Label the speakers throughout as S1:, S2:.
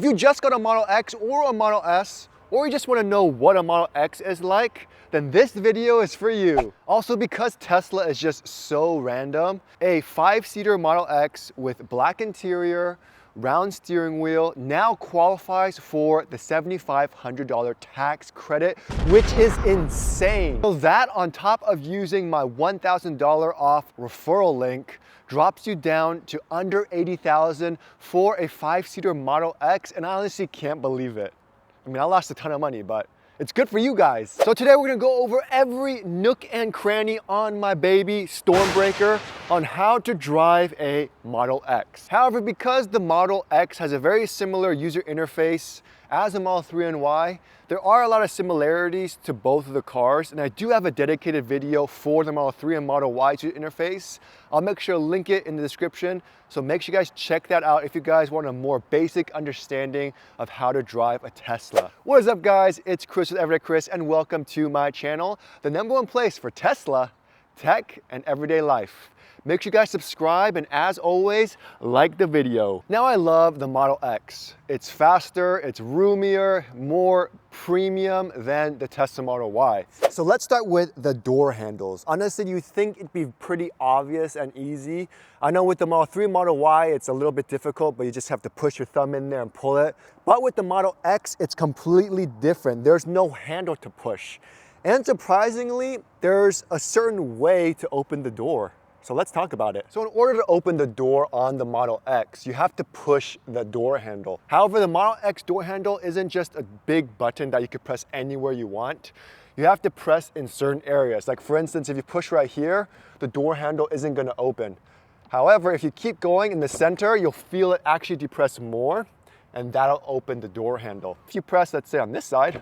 S1: If you just got a Model X or a Model S, or you just want to know what a Model X is like, then this video is for you. Also, because Tesla is just so random, a 5-seater Model X with black interior, round steering wheel now qualifies for the $7,500 tax credit, which is insane. So that on top of using my $1,000 off referral link drops you down to under $80,000 for a 5-seater Model X, and I honestly can't believe it. I mean, I lost a ton of money, but it's good for you guys. So today we're gonna go over every nook and cranny on my baby Stormbreaker on how to drive a Model X. However, because the Model X has a very similar user interface as a Model 3 and Y, there are a lot of similarities to both of the cars, and I do have a dedicated video for the Model 3 and Model Y user interface. I'll make sure to link it in the description, so make sure you guys check that out if you guys want a more basic understanding of how to drive a Tesla. What is up, guys? It's Chris with Everydaychris, and welcome to my channel, the #1 place for Tesla, tech, and everyday life. Make sure you guys subscribe, and as always, like the video. Now, I love the Model X. It's faster, it's roomier, more premium than the Tesla Model Y. So let's start with the door handles. Honestly, you think it'd be pretty obvious and easy. I know with the Model 3 Model Y, it's a little bit difficult, but you just have to push your thumb in there and pull it. But with the Model X, it's completely different. There's no handle to push. And surprisingly, there's a certain way to open the door. So let's talk about it. So in order to open the door on the Model X, you have to push the door handle. However, the Model X door handle isn't just a big button that you could press anywhere you want. You have to press in certain areas. Like for instance, if you push right here, the door handle isn't gonna open. However, if you keep going in the center, you'll feel it actually depress more, and that'll open the door handle. If you press, let's say on this side,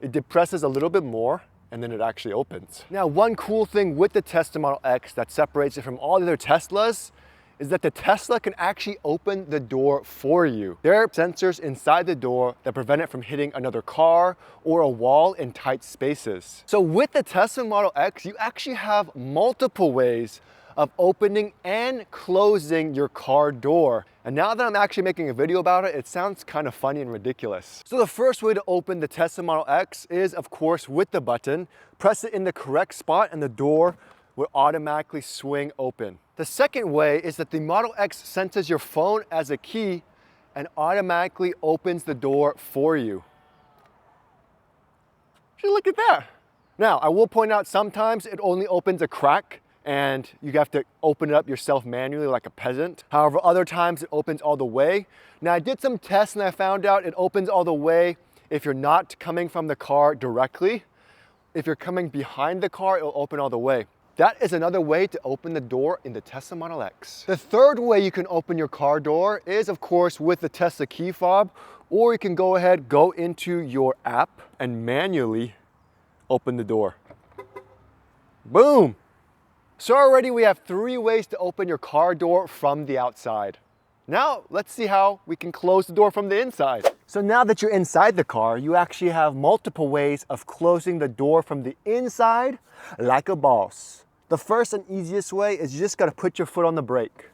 S1: it depresses a little bit more, and then it actually opens. Now, one cool thing with the Tesla Model X that separates it from all the other Teslas is that the Tesla can actually open the door for you. There are sensors inside the door that prevent it from hitting another car or a wall in tight spaces. So with the Tesla Model X, you actually have multiple ways of opening and closing your car door. And now that I'm actually making a video about it, it sounds kind of funny and ridiculous. So the first way to open the Tesla Model X is, of course, with the button. Press it in the correct spot and the door will automatically swing open. The second way is that the Model X senses your phone as a key and automatically opens the door for you. Just look at that. Now, I will point out sometimes it only opens a crack, and you have to open it up yourself manually like a peasant. However, other times it opens all the way. Now, I did some tests and I found out it opens all the way if you're not coming from the car directly. If you're coming behind the car, it'll open all the way. That is another way to open the door in the Tesla Model X. The third way you can open your car door is, of course, with the Tesla key fob, or you can go into your app and manually open the door. Boom! So already we have 3 ways to open your car door from the outside. Now let's see how we can close the door from the inside. So now that you're inside the car, you actually have multiple ways of closing the door from the inside like a boss. The first and easiest way is you just gotta put your foot on the brake.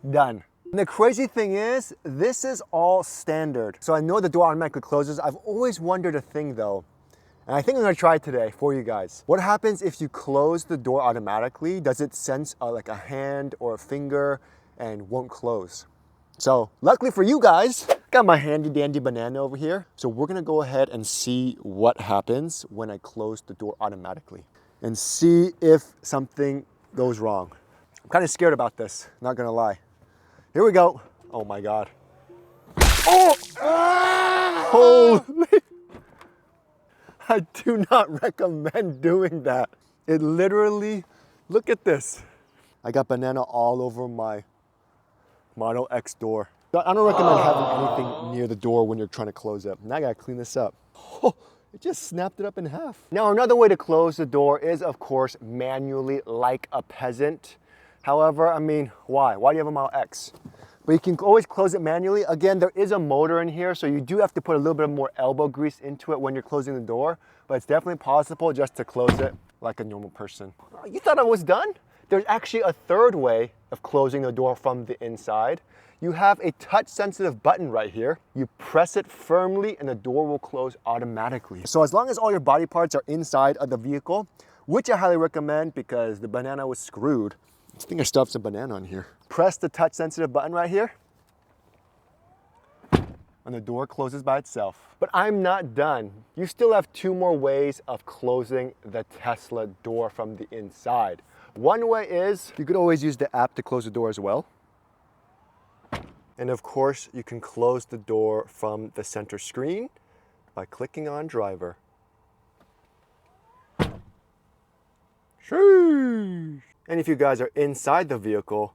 S1: Done. And the crazy thing is, this is all standard. So I know the door automatically closes. I've always wondered a thing though. And I think I'm gonna try it today for you guys. What happens if you close the door automatically? Does it sense like a hand or a finger and won't close? So luckily for you guys, got my handy dandy banana over here. So we're gonna go ahead and see what happens when I close the door automatically and see if something goes wrong. I'm kind of scared about this, not gonna lie. Here we go. Oh my God. Oh! Holy! I do not recommend doing that. It literally, look at this. I got banana all over my Model X door. I don't recommend having anything near the door when you're trying to close it. Now I gotta clean this up. Oh, it just snapped it up in half. Now another way to close the door is, of course, manually like a peasant. However, I mean, why? Why do you have a Model X? But you can always close it manually. Again, there is a motor in here, so you do have to put a little bit more elbow grease into it when you're closing the door, but it's definitely possible just to close it like a normal person. You thought I was done? There's actually a third way of closing the door from the inside. you have a touch-sensitive button right here. You press it firmly and the door will close automatically. So as long as all your body parts are inside of the vehicle, which I highly recommend because the banana was screwed. I think I stuffed some banana on here. Press the touch-sensitive button right here, and the door closes by itself. But I'm not done. You still have 2 more ways of closing the Tesla door from the inside. One way is, you could always use the app to close the door as well. And of course, you can close the door from the center screen by clicking on driver. Sheesh. And if you guys are inside the vehicle,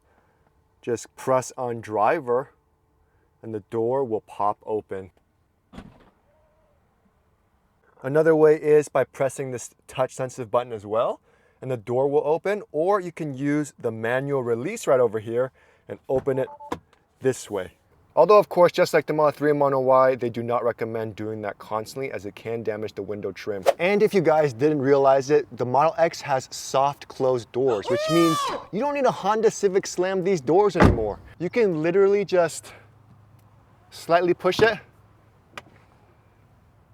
S1: just press on driver and the door will pop open. Another way is by pressing this touch sensitive button as well, and the door will open, or you can use the manual release right over here and open it this way. Although of course, just like the Model 3 and Model Y, they do not recommend doing that constantly as it can damage the window trim. And if you guys didn't realize it, the Model X has soft closed doors, which means you don't need a Honda Civic slam these doors anymore. You can literally just slightly push it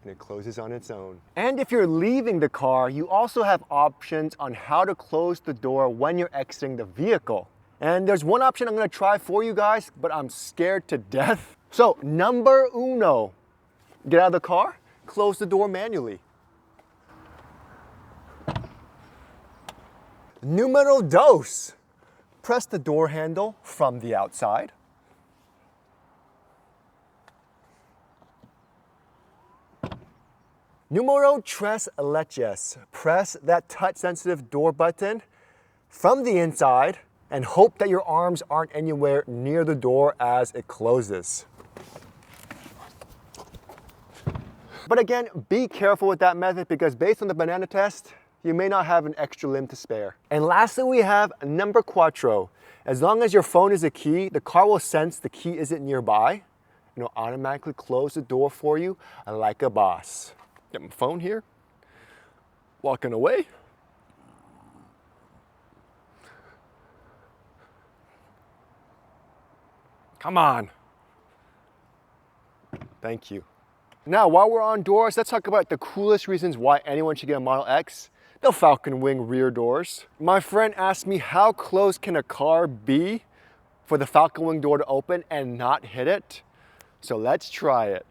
S1: and it closes on its own. And if you're leaving the car, you also have options on how to close the door when you're exiting the vehicle. And there's one option I'm gonna try for you guys, but I'm scared to death. So, number uno, get out of the car, close the door manually. Numero dos, press the door handle from the outside. Numero tres leches, press that touch-sensitive door button from the inside and hope that your arms aren't anywhere near the door as it closes. But again, be careful with that method because based on the banana test, you may not have an extra limb to spare. And lastly, we have number cuatro. As long as your phone is a key, the car will sense the key isn't nearby and it'll automatically close the door for you like a boss. Get my phone here, walking away. Come on. Thank you. Now, while we're on doors, let's talk about the coolest reasons why anyone should get a Model X. The Falcon Wing rear doors. My friend asked me how close can a car be for the Falcon Wing door to open and not hit it? So let's try it.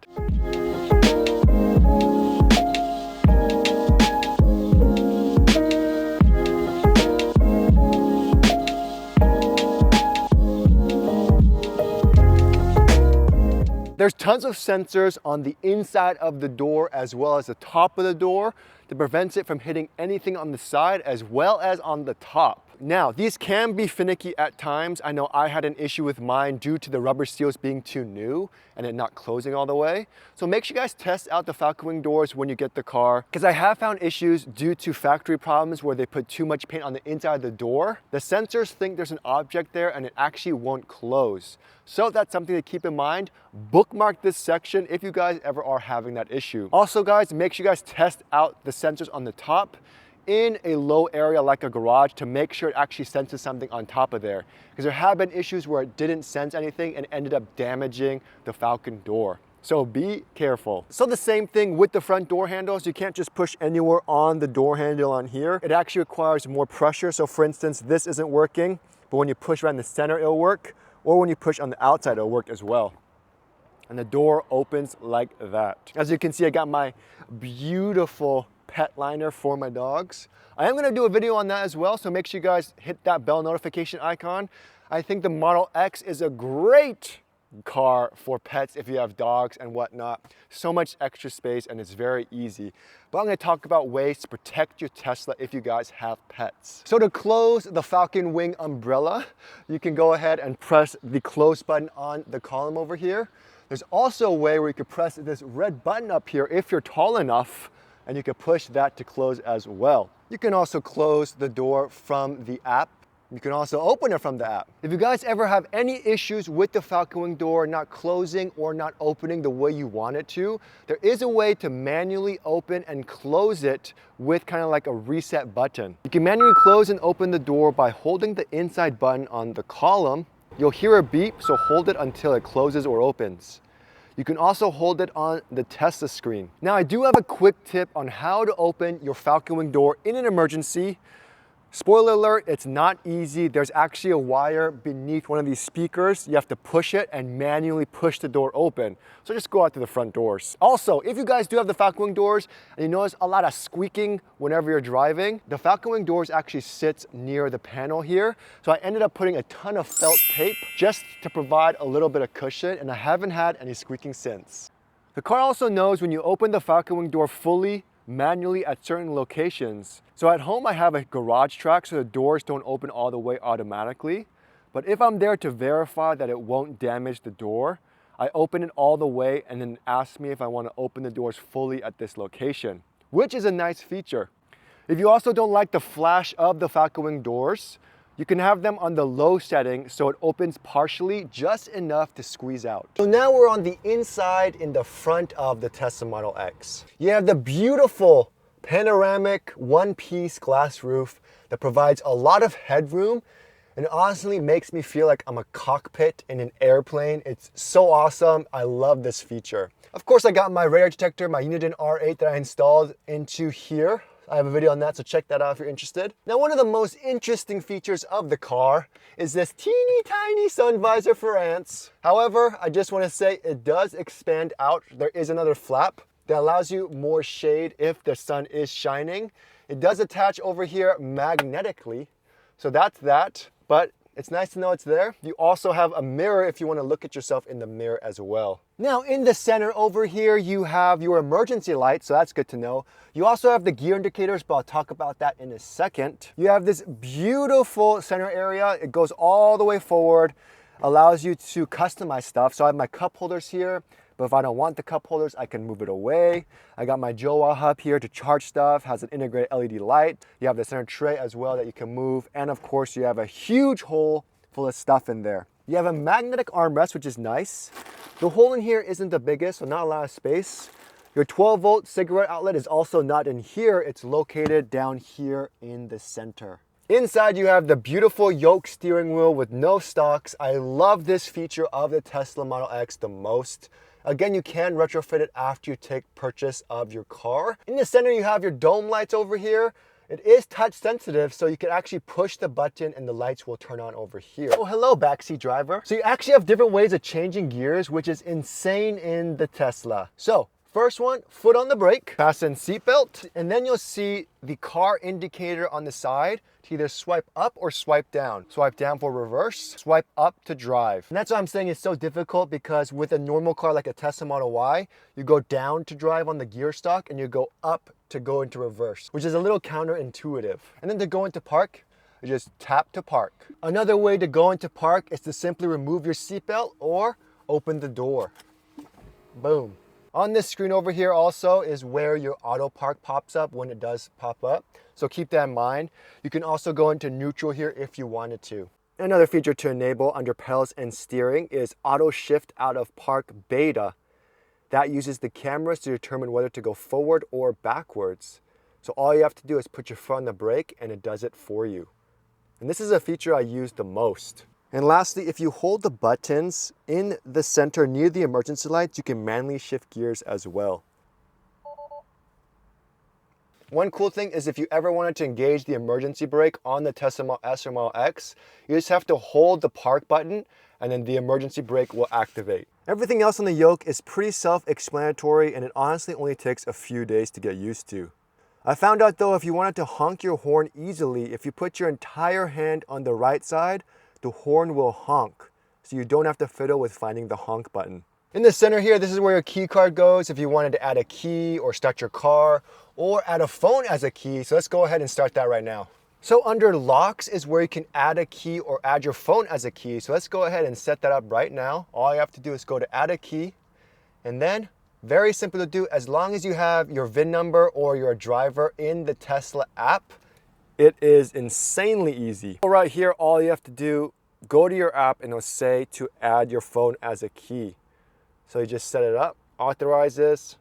S1: There's tons of sensors on the inside of the door as well as the top of the door that prevents it from hitting anything on the side as well as on the top. Now, these can be finicky at times. I know I had an issue with mine due to the rubber seals being too new and it not closing all the way. So make sure you guys test out the Falcon Wing doors when you get the car, because I have found issues due to factory problems where they put too much paint on the inside of the door. The sensors think there's an object there and it actually won't close. So that's something to keep in mind. Bookmark this section if you guys ever are having that issue. Also guys, make sure you guys test out the sensors on the top in a low area like a garage to make sure it actually senses something on top of there. Because there have been issues where it didn't sense anything and ended up damaging the Falcon door. So be careful. So the same thing with the front door handles. You can't just push anywhere on the door handle on here. It actually requires more pressure. So for instance, this isn't working, but when you push around the center, it'll work. Or when you push on the outside, it'll work as well. And the door opens like that. As you can see, I got my beautiful pet liner for my dogs. I am gonna do a video on that as well, so make sure you guys hit that bell notification icon. I think the Model X is a great car for pets if you have dogs and whatnot. So much extra space and it's very easy. But I'm gonna talk about ways to protect your Tesla if you guys have pets. So to close the Falcon Wing umbrella, you can go ahead and press the close button on the column over here. There's also a way where you could press this red button up here if you're tall enough, and you can push that to close as well. You can also close the door from the app. You can also open it from the app. If you guys ever have any issues with the Falcon Wing door not closing or not opening the way you want it to, there is a way to manually open and close it with kind of like a reset button. You can manually close and open the door by holding the inside button on the column You'll hear a beep, so hold it until it closes or opens. You can also hold it on the Tesla screen. Now, I do have a quick tip on how to open your Falcon Wing door in an emergency. Spoiler alert, it's not easy. There's actually a wire beneath one of these speakers. You have to push it and manually push the door open. So just go out to the front doors. Also, if you guys do have the Falcon Wing doors and you notice a lot of squeaking whenever you're driving, the Falcon Wing doors actually sits near the panel here. So I ended up putting a ton of felt tape just to provide a little bit of cushion, and I haven't had any squeaking since. The car also knows when you open the Falcon Wing door fully, manually at certain locations. So at home I have a garage track so the doors don't open all the way automatically. But if I'm there to verify that it won't damage the door, I open it all the way and then ask me if I want to open the doors fully at this location, which is a nice feature. If you also don't like the flash of the Falcon Wing doors, you can have them on the low setting so it opens partially, just enough to squeeze out. So now we're on the inside in the front of the Tesla Model X. You have the beautiful panoramic one-piece glass roof that provides a lot of headroom and honestly makes me feel like I'm a cockpit in an airplane. It's so awesome. I love this feature. Of course, I got my radar detector, my Uniden R8 that I installed into here. I have a video on that, so check that out if you're interested. Now, one of the most interesting features of the car is this teeny tiny sun visor for ants. However, I just want to say it does expand out. There is another flap that allows you more shade if the sun is shining. It does attach over here magnetically, so that's that, but it's nice to know it's there. You also have a mirror if you want to look at yourself in the mirror as well. Now in the center over here, you have your emergency light, so that's good to know. You also have the gear indicators, but I'll talk about that in a second. You have this beautiful center area. It goes all the way forward, allows you to customize stuff. So I have my cup holders here, but if I don't want the cup holders, I can move it away. I got my Jowa hub here to charge stuff, has an integrated LED light. You have the center tray as well that you can move. And of course, you have a huge hole full of stuff in there. You have a magnetic armrest, which is nice. The hole in here isn't the biggest, so not a lot of space. Your 12-volt cigarette outlet is also not in here. It's located down here in the center. Inside, you have the beautiful yoke steering wheel with no stalks. I love this feature of the Tesla Model X the most. Again, you can retrofit it after you take purchase of your car. In the center, you have your dome lights over here. It is touch sensitive, so you can actually push the button and the lights will turn on over here. Oh, hello, backseat driver. So you actually have different ways of changing gears, which is insane in the Tesla. So first one, foot on the brake, fasten seatbelt, and then you'll see the car indicator on the side to either swipe up or swipe down. Swipe down for reverse, swipe up to drive. And that's why I'm saying it's so difficult, because with a normal car like a Tesla Model Y, you go down to drive on the gear stalk and you go up to go into reverse, which is a little counterintuitive. And then to go into park, you just tap to park. Another way to go into park is to simply remove your seatbelt or open the door. Boom. On this screen over here also is where your auto park pops up when it does pop up. So keep that in mind. You can also go into neutral here if you wanted to. Another feature to enable under pedals and steering is auto shift out of park beta. That uses the cameras to determine whether to go forward or backwards. So all you have to do is put your foot on the brake and it does it for you. And this is a feature I use the most. And lastly, if you hold the buttons in the center near the emergency lights, you can manually shift gears as well. One cool thing is if you ever wanted to engage the emergency brake on the Tesla Model S or Model X, you just have to hold the park button and then the emergency brake will activate. Everything else on the yoke is pretty self-explanatory, and it honestly only takes a few days to get used to. I found out though, if you wanted to honk your horn easily, if you put your entire hand on the right side, the horn will honk, so you don't have to fiddle with finding the honk button. In the center here, this is where your key card goes if you wanted to add a key or start your car or add a phone as a key. So let's go ahead and start that right now. So under locks is where you can add a key or add your phone as a key. So let's go ahead and set that up right now. All you have to do is go to add a key, and then very simple to do, as long as you have your VIN number or your driver in the Tesla app, it is insanely easy. So right here, all you have to do, go to your app and it'll say to add your phone as a key. So you just set it up, authorize this,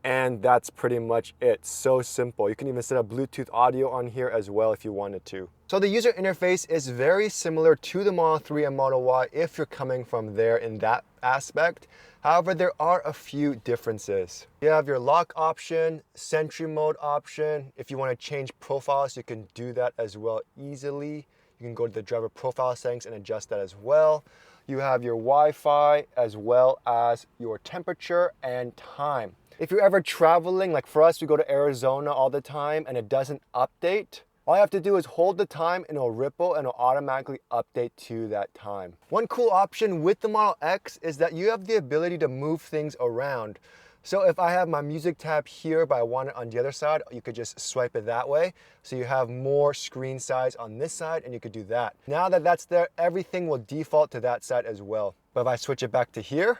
S1: And that's pretty much it. So simple. You can even set up Bluetooth audio on here as well if you wanted to. So the user interface is very similar to the Model 3 and Model Y if you're coming from there in that aspect. However, there are a few differences. You have your lock option, Sentry mode option. If you want to change profiles, you can do that as well easily. You can go to the driver profile settings and adjust that as well. You have your Wi-Fi as well as your temperature and time. If you're ever traveling, like for us, we go to Arizona all the time and it doesn't update, all you have to do is hold the time and it'll ripple and it'll automatically update to that time. One cool option with the Model X is that you have the ability to move things around. So if I have my music tab here, but I want it on the other side, you could just swipe it that way. So you have more screen size on this side and you could do that. Now that that's there, everything will default to that side as well. But if I switch it back to here,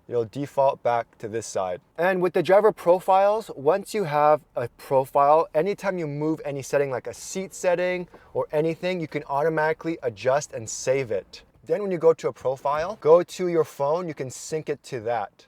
S1: it'll default back to this side. And with the driver profiles, once you have a profile, anytime you move any setting like a seat setting or anything, you can automatically adjust and save it. Then when you go to a profile, go to your phone, you can sync it to that.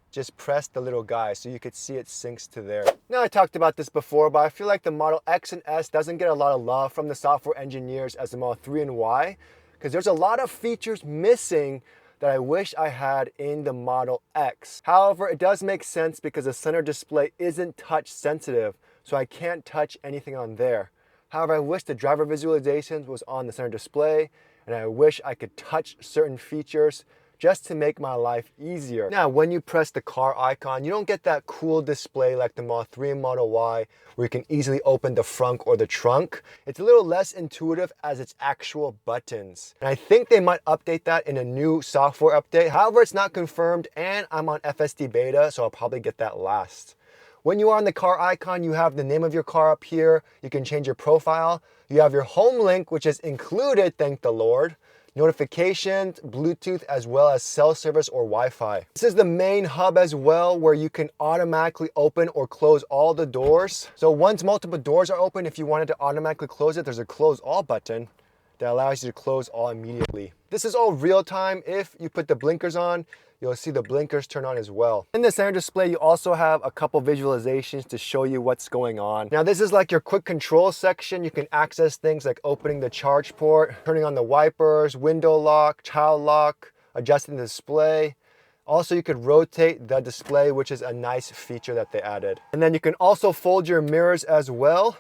S1: Just press the little guy so you could see it syncs to there. Now I talked about this before, but I feel like the Model X and S doesn't get a lot of love from the software engineers as the Model 3 and Y, because there's a lot of features missing that I wish I had in the Model X. However, it does make sense because the center display isn't touch sensitive, so I can't touch anything on there. However, I wish the driver visualizations was on the center display, and I wish I could touch certain features just to make my life easier. Now, when you press the car icon, you don't get that cool display like the Model 3 and Model Y, where you can easily open the frunk or the trunk. It's a little less intuitive as it's actual buttons. And I think they might update that in a new software update. However, it's not confirmed, and I'm on FSD beta, so I'll probably get that last. When you are on the car icon, you have the name of your car up here. You can change your profile. You have your home link, which is included, thank the Lord. Notifications, Bluetooth, as well as cell service or Wi-Fi. This is the main hub as well, where you can automatically open or close all the doors. So once multiple doors are open, if you wanted to automatically close it, there's a close all button that allows you to close all immediately. This is all real time. If you put the blinkers on, you'll see the blinkers turn on as well. In the center display, you also have a couple visualizations to show you what's going on. Now, this is like your quick control section. You can access things like opening the charge port, turning on the wipers, window lock, child lock, adjusting the display. Also, you could rotate the display, which is a nice feature that they added. And then you can also fold your mirrors as well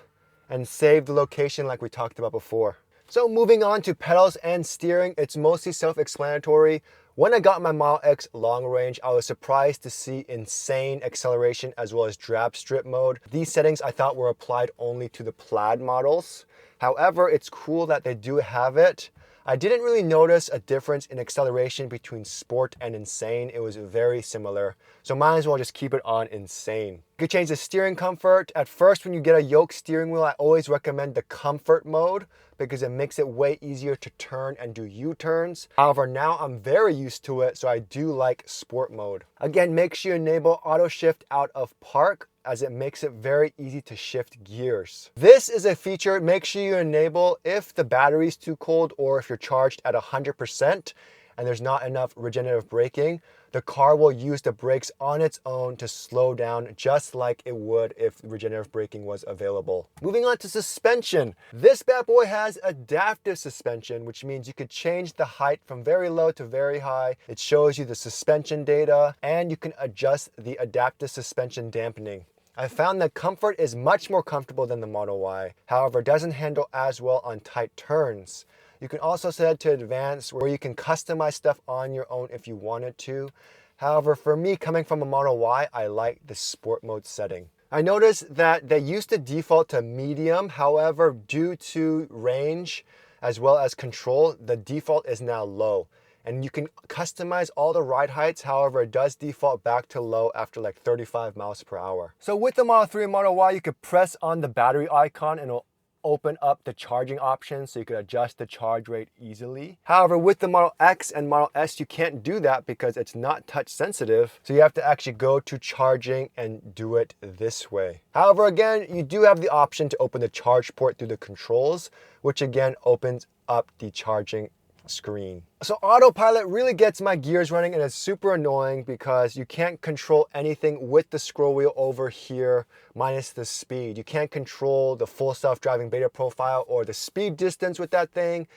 S1: and save the location like we talked about before. So moving on to pedals and steering, it's mostly self-explanatory. When I got my Model X long range, I was surprised to see insane acceleration as well as drag strip mode. These settings I thought were applied only to the Plaid models. However, it's cool that they do have it. I didn't really notice a difference in acceleration between Sport and Insane. It was very similar. So might as well just keep it on Insane. You could change the steering comfort. At first, when you get a yoke steering wheel, I always recommend the comfort mode because it makes it way easier to turn and do U-turns. However, now I'm very used to it, so I do like Sport mode. Again, make sure you enable auto shift out of park, as it makes it very easy to shift gears. This is a feature, make sure you enable if the battery is too cold or if you're charged at 100% and there's not enough regenerative braking. The car will use the brakes on its own to slow down just like it would if regenerative braking was available. Moving on to suspension. This bad boy has adaptive suspension, which means you could change the height from very low to very high. It shows you the suspension data and you can adjust the adaptive suspension dampening. I found that comfort is much more comfortable than the Model Y. However, it doesn't handle as well on tight turns. You can also set it to advanced where you can customize stuff on your own if you wanted to. However, for me, coming from a Model Y, I like the Sport mode setting. I noticed that they used to default to medium. However, due to range as well as control, the default is now low. And you can customize all the ride heights. However, it does default back to low after like 35 miles per hour. So with the Model 3 and Model Y, you could press on the battery icon and it'll open up the charging options so you could adjust the charge rate easily. However, with the Model X and Model S, you can't do that because it's not touch sensitive. So you have to actually go to charging and do it this way. However, again, you do have the option to open the charge port through the controls, which again opens up the charging screen. So autopilot really gets my gears running, and it's super annoying because you can't control anything with the scroll wheel over here minus the speed. You can't control the full self-driving beta profile or the speed distance with that thing.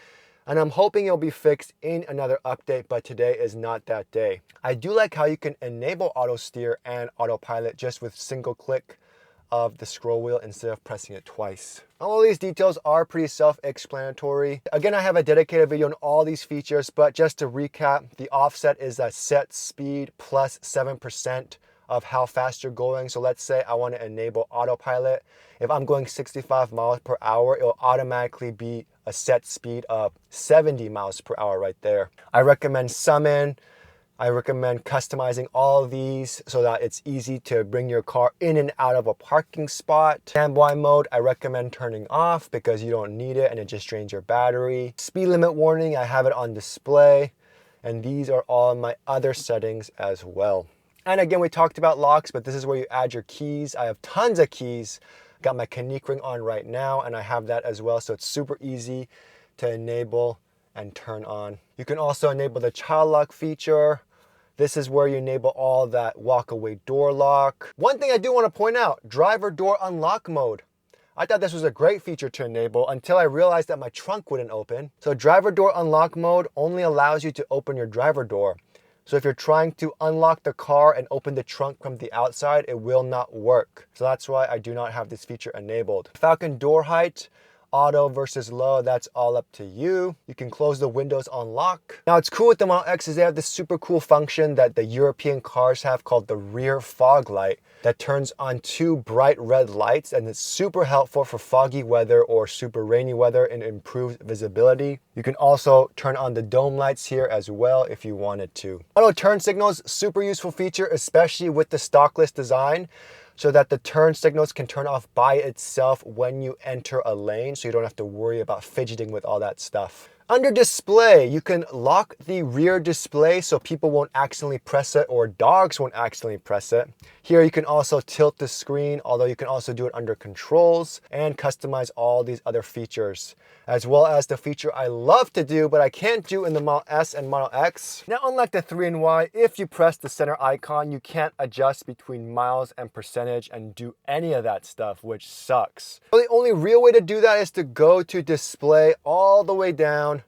S1: And I'm hoping it'll be fixed in another update, but today is not that day. I do like how you can enable auto steer and autopilot just with single click of the scroll wheel instead of pressing it twice. All of these details are pretty self-explanatory. Again, I have a dedicated video on all these features, but just to recap, the offset is a set speed plus 7% of how fast you're going. So let's say I want to enable autopilot. If I'm going 65 miles per hour, it'll automatically be a set speed of 70 miles per hour right there. I recommend summon. I recommend customizing all of these so that it's easy to bring your car in and out of a parking spot. Standby mode, I recommend turning off because you don't need it and it just drains your battery. Speed limit warning, I have it on display. And these are all my other settings as well. And again, we talked about locks, but this is where you add your keys. I have tons of keys. Got my Canique ring on right now, and I have that as well. So it's super easy to enable and turn on. You can also enable the child lock feature. This is where you enable all that walk-away door lock. One thing I do want to point out, driver door unlock mode. I thought this was a great feature to enable until I realized that my trunk wouldn't open. So driver door unlock mode only allows you to open your driver door. So if you're trying to unlock the car and open the trunk from the outside, it will not work. So that's why I do not have this feature enabled. Falcon door height, auto versus low, that's all up to you. You can close the windows on lock. Now it's cool with the Model X is they have this super cool function that the European cars have called the rear fog light that turns on two bright red lights, and it's super helpful for foggy weather or super rainy weather and improves visibility. You can also turn on the dome lights here as well if you wanted to. Auto turn signals, super useful feature, especially with the stockless design, so that the turn signals can turn off by itself when you enter a lane, so you don't have to worry about fidgeting with all that stuff. Under display, you can lock the rear display so people won't accidentally press it or dogs won't accidentally press it. Here you can also tilt the screen, although you can also do it under controls and customize all these other features, as well as the feature I love to do but I can't do in the Model S and Model X. Now unlike the 3-in-Y, if you press the center icon, you can't adjust between miles and percentage and do any of that stuff, which sucks. So the only real way to do that is to go to display all the way down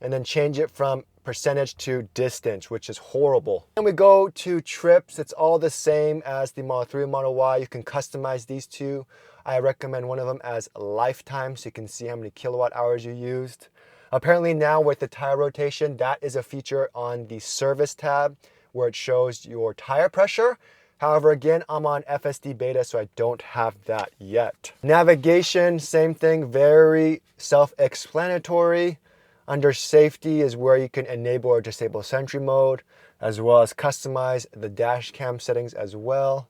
S1: and then change it from percentage to distance, which is horrible. And we go to trips, it's all the same as the Model 3 and Model Y. You can customize these two. I recommend one of them as lifetime so you can see how many kilowatt hours you used. Apparently now with the tire rotation, that is a feature on the service tab where it shows your tire pressure. However, again, I'm on FSD beta, so I don't have that yet. Navigation, same thing, very self-explanatory. Under safety is where you can enable or disable sentry mode, as well as customize the dash cam settings as well.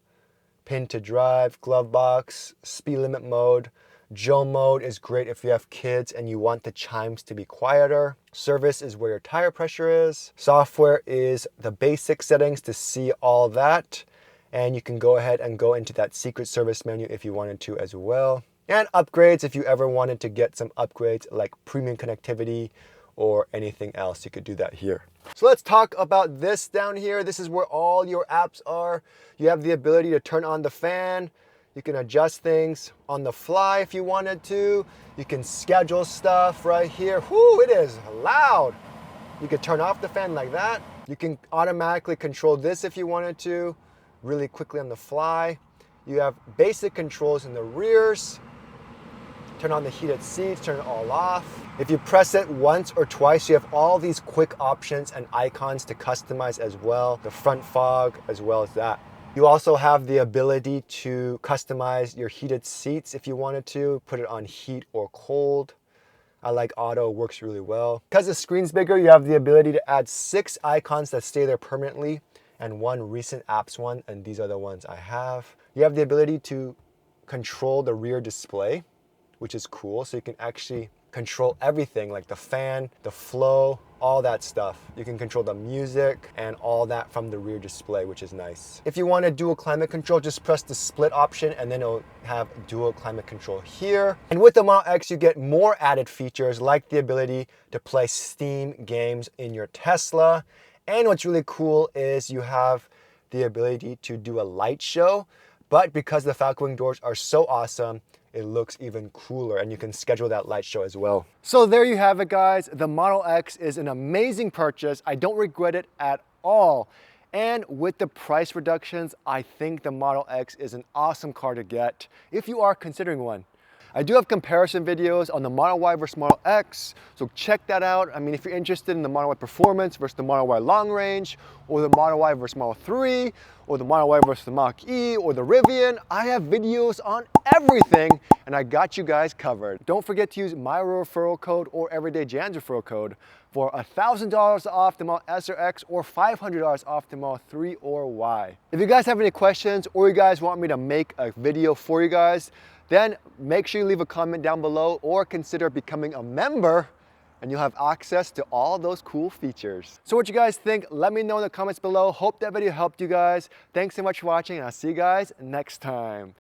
S1: Pin to drive, glove box, speed limit mode. Joe mode is great if you have kids and you want the chimes to be quieter. Service is where your tire pressure is. Software is the basic settings to see all that. And you can go ahead and go into that secret service menu if you wanted to as well. And upgrades, if you ever wanted to get some upgrades like premium connectivity or anything else, you could do that here. So let's talk about this down here. This is where all your apps are. You have the ability to turn on the fan. You can adjust things on the fly if you wanted to. You can schedule stuff right here. Whoo, it is loud. You can turn off the fan like that. You can automatically control this if you wanted to, really quickly on the fly. You have basic controls in the rears. Turn on the heated seats, turn it all off. If you press it once or twice, you have all these quick options and icons to customize as well. The front fog as well as that. You also have the ability to customize your heated seats if you wanted to, put it on heat or cold. I like auto, works really well. Because the screen's bigger, you have the ability to add 6 icons that stay there permanently and 1 recent apps one, and these are the ones I have. You have the ability to control the rear display, which is cool. So you can actually control everything like the fan, the flow, all that stuff. You can control the music and all that from the rear display, which is nice. If you want to dual climate control, just press the split option and then it'll have dual climate control here. And with the Model X, you get more added features like the ability to play Steam games in your Tesla. And what's really cool is you have the ability to do a light show, but because the Falcon Wing doors are so awesome, it looks even cooler, and you can schedule that light show as well. So there you have it, guys. The Model X is an amazing purchase. I don't regret it at all. And with the price reductions, I think the Model X is an awesome car to get if you are considering one. I do have comparison videos on the Model Y versus Model X, so check that out. I mean, if you're interested in the Model Y Performance versus the Model Y Long Range, or the Model Y versus Model 3, or the Model Y versus the Mach-E, or the Rivian, I have videos on everything, and I got you guys covered. Don't forget to use my referral code or Everydaychris referral code for $1,000 off the Model S or X, or $500 off the Model 3 or Y. If you guys have any questions, or you guys want me to make a video for you guys, then make sure you leave a comment down below or consider becoming a member and you'll have access to all those cool features. So what you guys think, let me know in the comments below. Hope that video helped you guys. Thanks so much for watching and I'll see you guys next time.